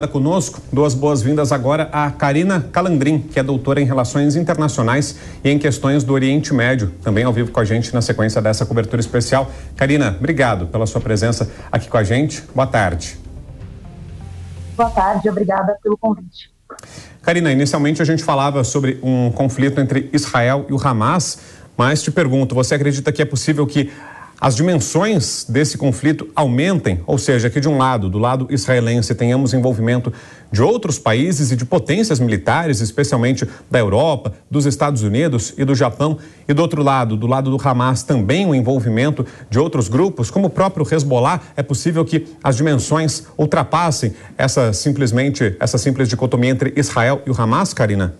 Conosco, duas boas-vindas agora a Karina Calandrin, que é doutora em Relações Internacionais e em Questões do Oriente Médio, também ao vivo com a gente na sequência dessa cobertura especial. Karina, obrigado pela sua presença aqui com a gente. Boa tarde. Boa tarde, obrigada pelo convite. Karina, inicialmente a gente falava sobre um conflito entre Israel e o Hamas, mas te pergunto, você acredita que é possível que as dimensões desse conflito aumentem, ou seja, que de um lado, do lado israelense, tenhamos envolvimento de outros países e de potências militares, especialmente da Europa, dos Estados Unidos e do Japão, e do outro lado, do lado do Hamas, também o envolvimento de outros grupos, como o próprio Hezbollah? É possível que as dimensões ultrapassem essa simples dicotomia entre Israel e o Hamas, Karina?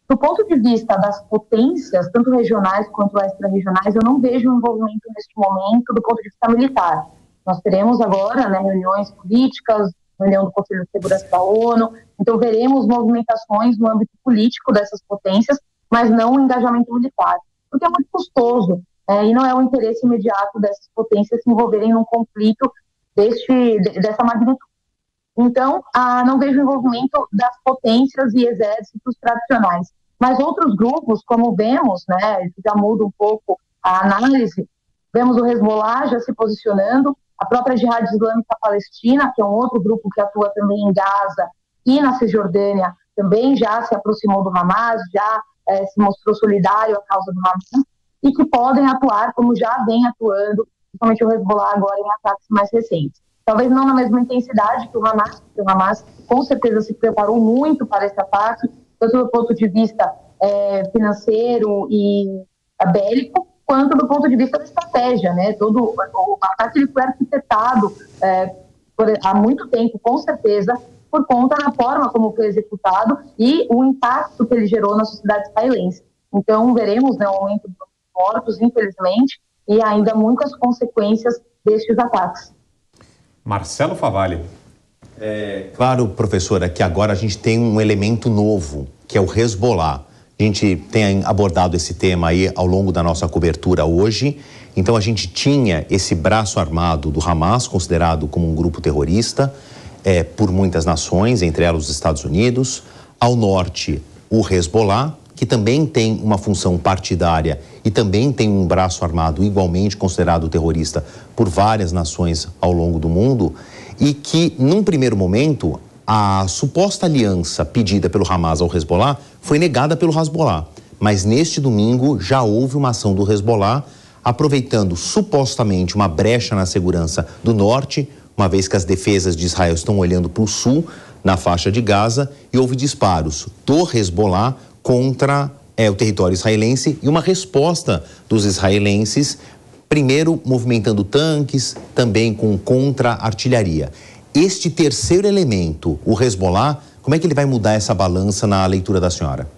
Do ponto de vista das potências, tanto regionais quanto extra-regionais, eu não vejo um envolvimento neste momento do ponto de vista militar. Nós teremos agora reuniões políticas, reunião do Conselho de Segurança da ONU, então veremos movimentações no âmbito político dessas potências, mas não um engajamento militar, porque é muito custoso e não é o interesse imediato dessas potências se envolverem num conflito dessa magnitude. Então, não vejo envolvimento das potências e exércitos tradicionais. Mas outros grupos, como vemos, já muda um pouco a análise, vemos o Hezbollah já se posicionando, a própria Jihad Islâmica Palestina, que é um outro grupo que atua também em Gaza e na Cisjordânia, também já se aproximou do Hamas, já se mostrou solidário à causa do Hamas, e que podem atuar como já vem atuando, principalmente o Hezbollah agora em ataques mais recentes. Talvez não na mesma intensidade que o Hamas, porque o Hamas com certeza se preparou muito para esse ataque, tanto do ponto de vista financeiro e bélico, quanto do ponto de vista da estratégia, Todo o ataque ele foi arquitetado há muito tempo, com certeza, por conta da forma como foi executado e o impacto que ele gerou na sociedade israelense. Então, veremos o aumento dos mortos, infelizmente, e ainda muitas consequências destes ataques. Marcelo Favalli. Claro, professora, que agora a gente tem um elemento novo, que é o Hezbollah. A gente tem abordado esse tema aí ao longo da nossa cobertura hoje. Então a gente tinha esse braço armado do Hamas, considerado como um grupo terrorista por muitas nações, entre elas os Estados Unidos. Ao norte, o Hezbollah, que também tem uma função partidária e também tem um braço armado igualmente considerado terrorista por várias nações ao longo do mundo, e que, num primeiro momento, a suposta aliança pedida pelo Hamas ao Hezbollah foi negada pelo Hezbollah. Mas neste domingo já houve uma ação do Hezbollah, aproveitando supostamente uma brecha na segurança do norte, uma vez que as defesas de Israel estão olhando para o sul, na faixa de Gaza, e houve disparos do Hezbollah contra o território israelense e uma resposta dos israelenses, primeiro movimentando tanques, também com contra-artilharia. Este terceiro elemento, o Hezbollah, como é que ele vai mudar essa balança na leitura da senhora?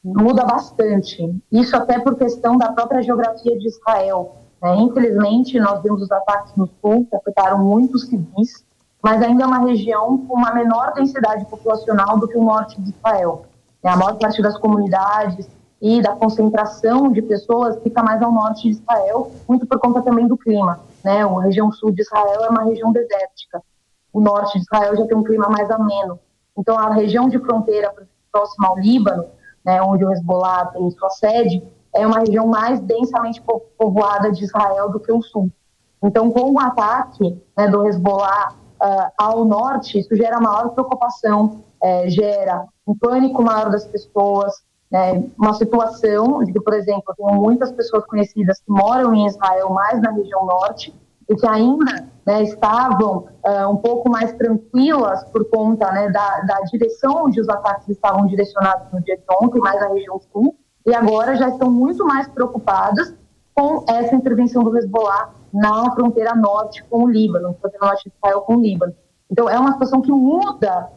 Muda bastante. Isso até por questão da própria geografia de Israel. Infelizmente, nós vimos os ataques no sul, que afetaram muitos civis, mas ainda é uma região com uma menor densidade populacional do que o norte de Israel. A maior parte das comunidades e da concentração de pessoas fica mais ao norte de Israel, muito por conta também do clima. A região sul de Israel é uma região desértica. O norte de Israel já tem um clima mais ameno. Então, a região de fronteira próxima ao Líbano, onde o Hezbollah tem sua sede, é uma região mais densamente povoada de Israel do que o sul. Então, com o ataque do Hezbollah ao norte, isso gera maior preocupação, gera um pânico maior das pessoas, uma situação de que, por exemplo, eu tenho muitas pessoas conhecidas que moram em Israel, mais na região norte, e que ainda estavam um pouco mais tranquilas por conta da direção onde os ataques estavam direcionados no dia de ontem, mais na região sul, e agora já estão muito mais preocupadas com essa intervenção do Hezbollah na fronteira norte com o Líbano, fronteira norte de Israel com o Líbano. Então, é uma situação que muda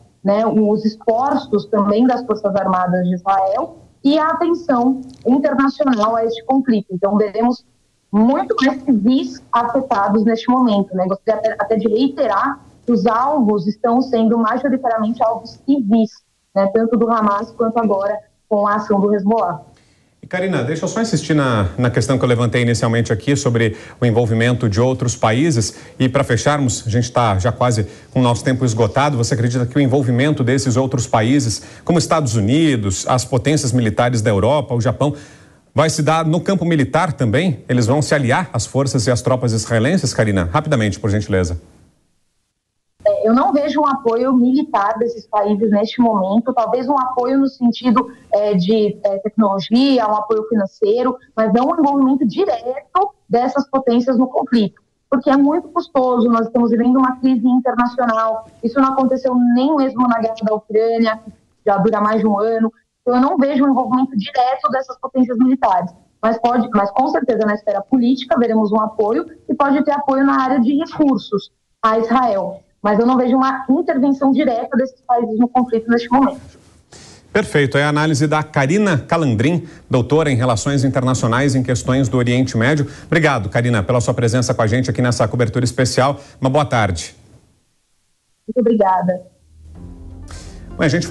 os esforços também das Forças Armadas de Israel e a atenção internacional a este conflito. Então, veremos muito mais civis afetados neste momento. Gostaria até de reiterar que os alvos estão sendo majoritariamente alvos civis, tanto do Hamas quanto agora com a ação do Hezbollah. E Karina, deixa eu só insistir na questão que eu levantei inicialmente aqui sobre o envolvimento de outros países. E para fecharmos, a gente está já quase com o nosso tempo esgotado. Você acredita que o envolvimento desses outros países, como Estados Unidos, as potências militares da Europa, o Japão, vai se dar no campo militar também? Eles vão se aliar às forças e às tropas israelenses, Karina? Rapidamente, por gentileza. Eu não vejo um apoio militar desses países neste momento, talvez um apoio no sentido de tecnologia, um apoio financeiro, mas não um envolvimento direto dessas potências no conflito, porque é muito custoso, nós estamos vivendo uma crise internacional, isso não aconteceu nem mesmo na guerra da Ucrânia, que já dura mais de um ano, então eu não vejo um envolvimento direto dessas potências militares, mas com certeza na esfera política veremos um apoio e pode ter apoio na área de recursos a Israel. Mas eu não vejo uma intervenção direta desses países no conflito neste momento. Perfeito. É a análise da Karina Calandrin, doutora em Relações Internacionais em Questões do Oriente Médio. Obrigado, Karina, pela sua presença com a gente aqui nessa cobertura especial. Uma boa tarde. Muito obrigada. Bom, a gente